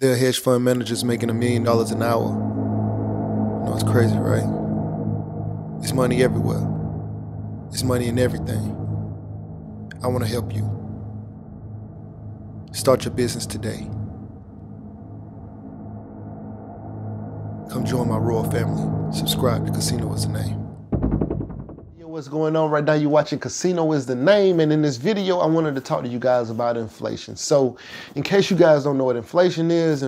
There are hedge fund managers making $1 million an hour. You know, it's crazy, right? It's money everywhere. It's money in everything. I want to help you. Start your business today. Come join my royal family. Subscribe to Casino is the Name. Yo, what's going on right now? You're watching Casino is the Name, and in this video, I wanted to talk to you guys about inflation. So, in case you guys don't know what inflation is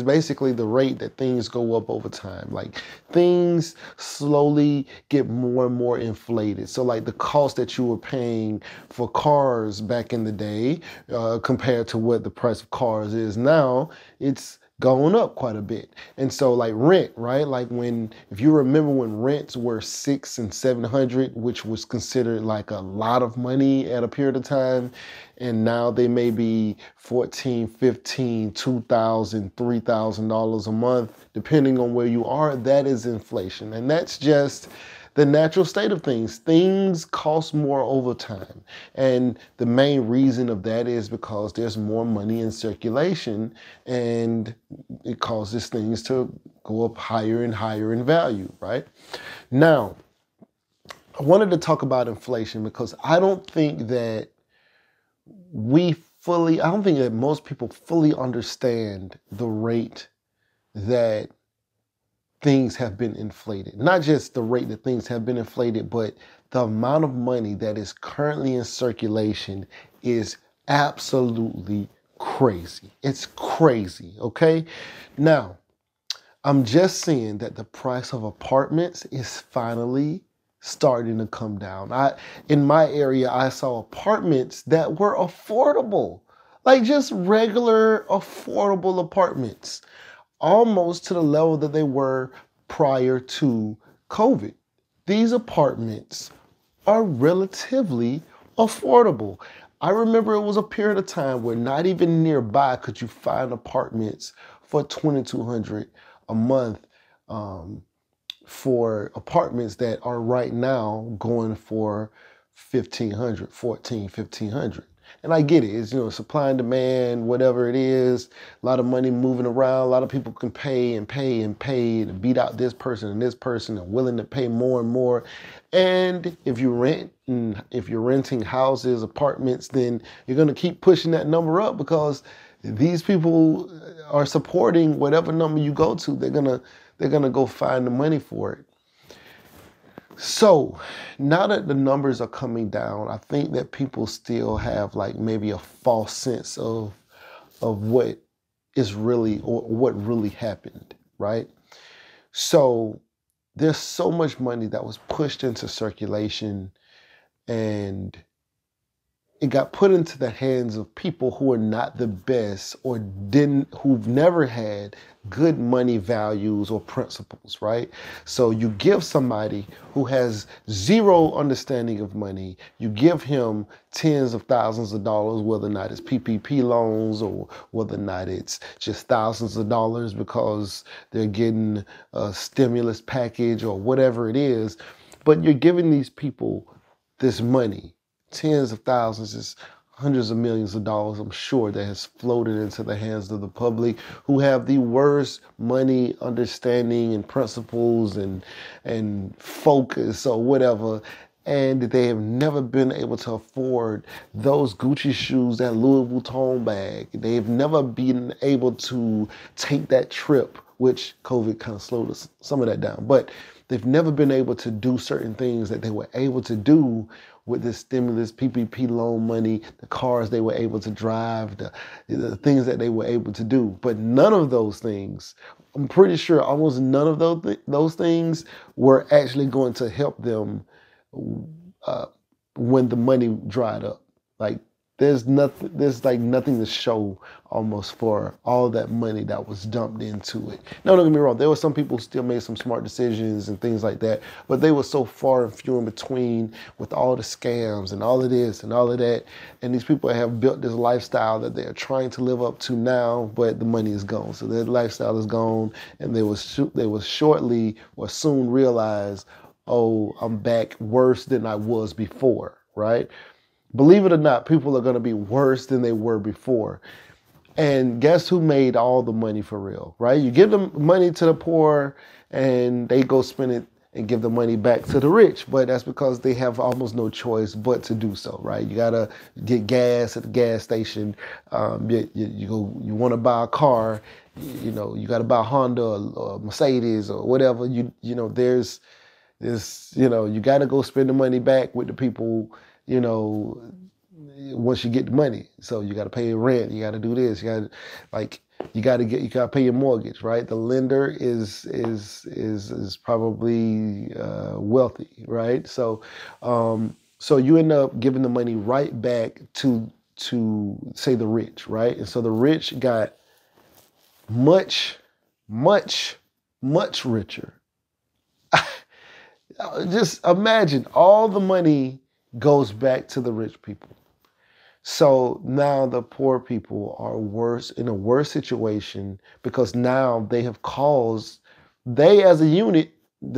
basically the rate that things go up over time. Like, things slowly get more and more inflated. So, like the cost that you were paying for cars back in the day, compared to what the price of cars is now, it's going up quite a bit. And so like rent, right? Like if you remember when rents were $600 and $700, which was considered like a lot of money at a period of time. And now they may be $1,400, $1,500, $2,000, $3,000 a month, depending on where you are. That is inflation. And that's just the natural state of things. Things cost more over time. And the main reason of that is because there's more money in circulation and it causes things to go up higher and higher in value, right? Now, I wanted to talk about inflation because I don't think that most people fully understand the rate that things have been inflated. Not just the rate that things have been inflated, but the amount of money that is currently in circulation is absolutely crazy. It's crazy, okay? Now, I'm just seeing that the price of apartments is finally starting to come down. In my area, I saw apartments that were affordable, like just regular affordable apartments, almost to the level that they were prior to COVID. These apartments are relatively affordable. I remember it was a period of time where not even nearby could you find apartments for $2,200 a month, for apartments that are right now going for $1,500, $1,400, $1,500. And I get it. It's, supply and demand, whatever it is, a lot of money moving around. A lot of people can pay and pay and pay to beat out this person and willing to pay more and more. And if you're renting houses, apartments, then you're going to keep pushing that number up because these people are supporting whatever number you go to. They're gonna go find the money for it. So now that the numbers are coming down, I think that people still have like maybe a false sense of what is really, or what really happened, right? So there's so much money that was pushed into circulation and it got put into the hands of people who are not the best or who've never had good money values or principles, right? So you give somebody who has zero understanding of money, you give him tens of thousands of dollars, whether or not it's PPP loans or whether or not it's just thousands of dollars because they're getting a stimulus package or whatever it is, but you're giving these people this money. Tens of thousands, is hundreds of millions of dollars, I'm sure, that has floated into the hands of the public who have the worst money understanding and principles and focus or whatever. And they have never been able to afford those Gucci shoes, that Louis Vuitton bag. They've never been able to take that trip, which COVID kind of slowed some of that down. But they've never been able to do certain things that they were able to do with this stimulus, PPP loan money, the cars they were able to drive, the things that they were able to do. But none of those things, I'm pretty sure almost none of those things were actually going to help them when the money dried up. Like there's like nothing to show almost for all that money that was dumped into it. Now, don't get me wrong, there were some people who still made some smart decisions and things like that, but they were so far and few in between with all the scams and all of this and all of that. And these people have built this lifestyle that they're trying to live up to now, but the money is gone. So their lifestyle is gone, and they will shortly or soon realize, oh, I'm back worse than I was before, right? Believe it or not, people are going to be worse than they were before. And guess who made all the money for real, right? You give them money to the poor and they go spend it and give the money back to the rich. But that's because they have almost no choice but to do so, right? You gotta get gas at the gas station. You want to buy a car, you got to buy a Honda or Mercedes or whatever. There's this, you got to go spend the money back with the people, once you get the money. So you got to pay rent, you got to do this, you got to pay your mortgage, right? The lender is probably wealthy, right? So you end up giving the money right back to say the rich, right? And so the rich got much, much, much richer. Just imagine all the money goes back to the rich people. So now the poor people are in a worse situation because now they as a unit,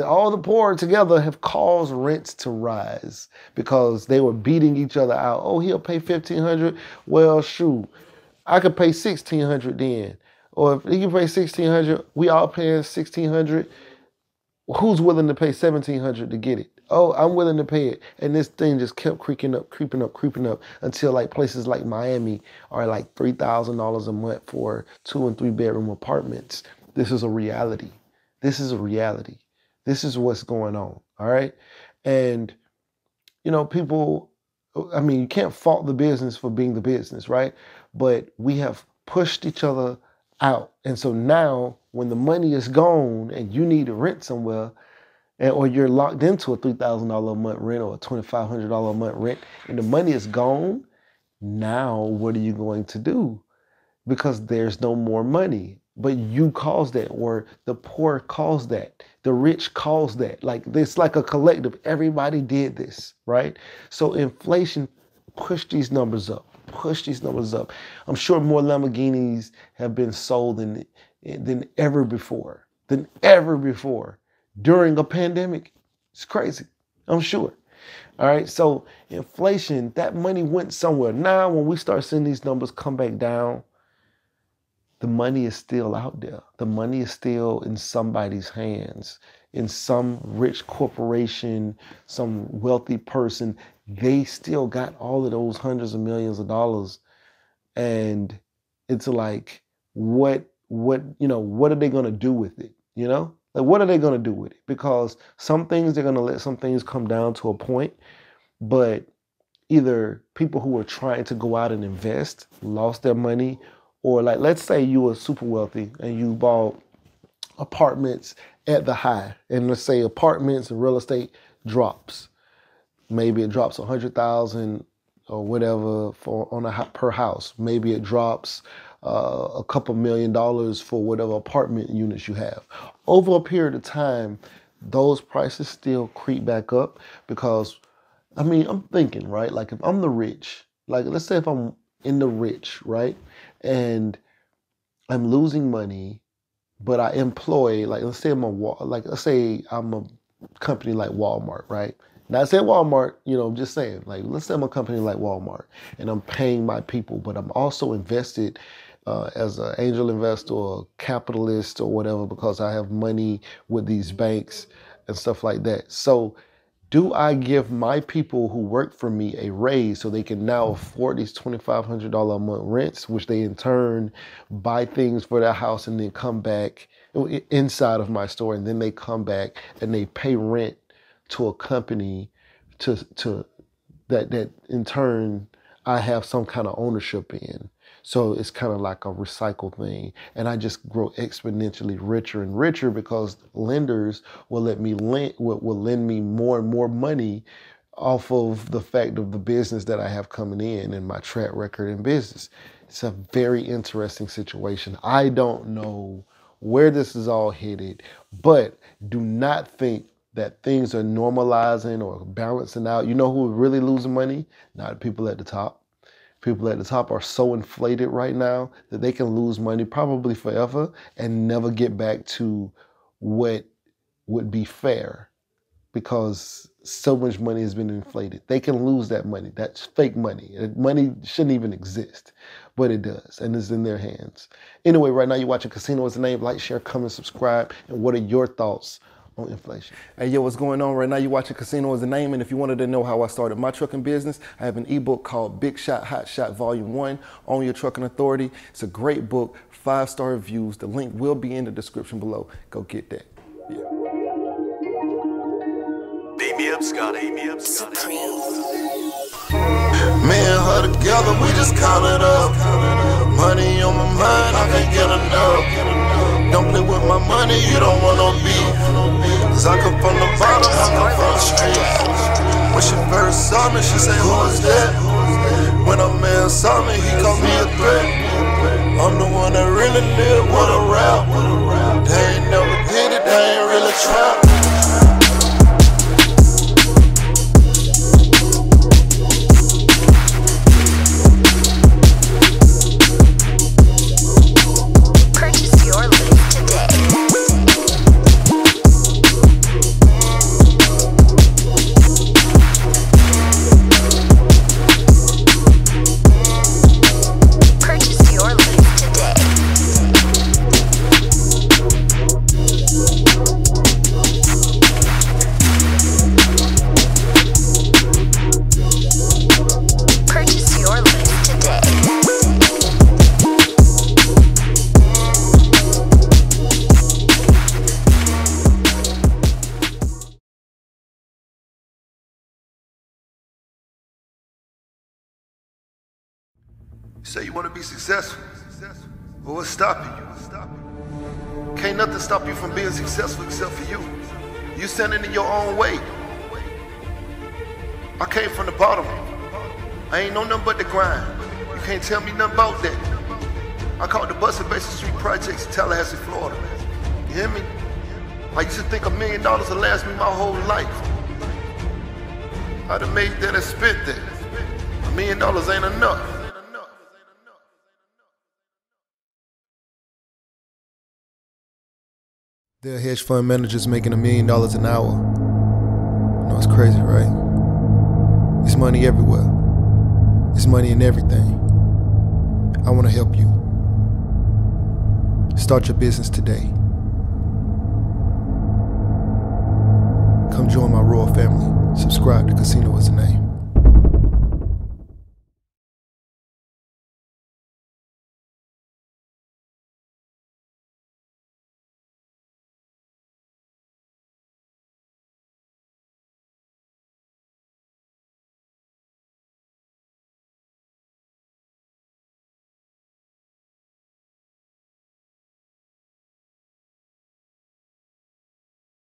all the poor together have caused rents to rise because they were beating each other out. Oh, he'll pay $1,500. Well, shoot, I could pay $1,600 then. Or if he can pay $1,600, we all paying $1,600. Who's willing to pay $1,700 to get it? Oh, I'm willing to pay it. And this thing just kept creeping up until like places like Miami are like $3,000 a month for 2 and 3 bedroom apartments. This is a reality. This is what's going on. All right. And, people, you can't fault the business for being the business, right? But we have pushed each other out. And so now when the money is gone and you need to rent somewhere, or you're locked into a $3,000 a month rent or a $2,500 a month rent, and the money is gone, now what are you going to do? Because there's no more money. But you caused that, or the poor caused that, the rich caused that. Like, it's like a collective. Everybody did this, right? So inflation pushed these numbers up. I'm sure more Lamborghinis have been sold than ever before. During a pandemic. It's crazy, I'm sure. All right, so inflation, that money went somewhere. Now, when we start seeing these numbers come back down, the money is still out there. The money is still in somebody's hands, in some rich corporation, some wealthy person. They still got all of those hundreds of millions of dollars. And it's like, what are they going to do with it? Like, what are they going to do with it? Because some things, they're going to let some things come down to a point, but either people who were trying to go out and invest lost their money, or like, let's say you were super wealthy and you bought apartments at the high, and let's say apartments and real estate drops. Maybe it drops 100,000 or whatever per house. Maybe it drops a couple $1 million for whatever apartment units you have. Over a period of time, those prices still creep back up because, I'm thinking, right? Like, if I'm the rich, like, let's say if I'm in the rich, right? And I'm losing money, but I employ, like, let's say I'm a company like Walmart, right? Not saying Walmart, just saying, like, let's say I'm a company like Walmart and I'm paying my people, but I'm also invested as an angel investor or capitalist or whatever, because I have money with these banks and stuff like that. So do I give my people who work for me a raise so they can now afford these $2,500 a month rents, which they in turn buy things for their house and then come back inside of my store, and then they come back and they pay rent to a company that in turn I have some kind of ownership in. So it's kind of like a recycle thing. And I just grow exponentially richer and richer because lenders will lend me more and more money off of the fact of the business that I have coming in and my track record in business. It's a very interesting situation. I don't know where this is all headed, but do not think that things are normalizing or balancing out. You know who are really losing money? Not the people at the top. People at the top are so inflated right now that they can lose money probably forever and never get back to what would be fair, because so much money has been inflated. They can lose that money. That's fake money. Money shouldn't even exist, but it does, and it's in their hands. Anyway, right now you're watching Casino Is the Name. Like, share, comment, subscribe. And what are your thoughts on inflation? Hey, yo, what's going on? Right now you're watching Casino Is the Name, and if you wanted to know how I started my trucking business, I have an ebook called Big Shot, Hot Shot Volume 1, Own Your Trucking Authority. It's a great book, 5-star reviews. The link will be in the description below. Go get that. Yeah. Beat me up, Scotty. Me up, Scotty. Me and her together, we just count it up. Money on my mind, I can't get enough. Don't play with my money, you don't want no beef. Cause I come from the bottom, I come from the streets. When she first saw me, she said, who is that? When a man saw me, he called me a threat. I'm the one that really live, wanna rap. They ain't never did it, they ain't really trap. You say you want to be successful. Well, what's stopping you? Can't nothing stop you from being successful except for you. You standing in your own way. I came from the bottom. I ain't know nothing but the grind. You can't tell me nothing about that. I called the Bus and Basic Street Projects in Tallahassee, Florida. You hear me? I used to think $1 million would last me my whole life. I'd have made that and spent that. $1 million ain't enough. There are hedge fund managers making $1 million an hour. You know, it's crazy, right? It's money everywhere. It's money in everything. I want to help you. Start your business today. Come join my royal family. Subscribe to Casino Is the Name.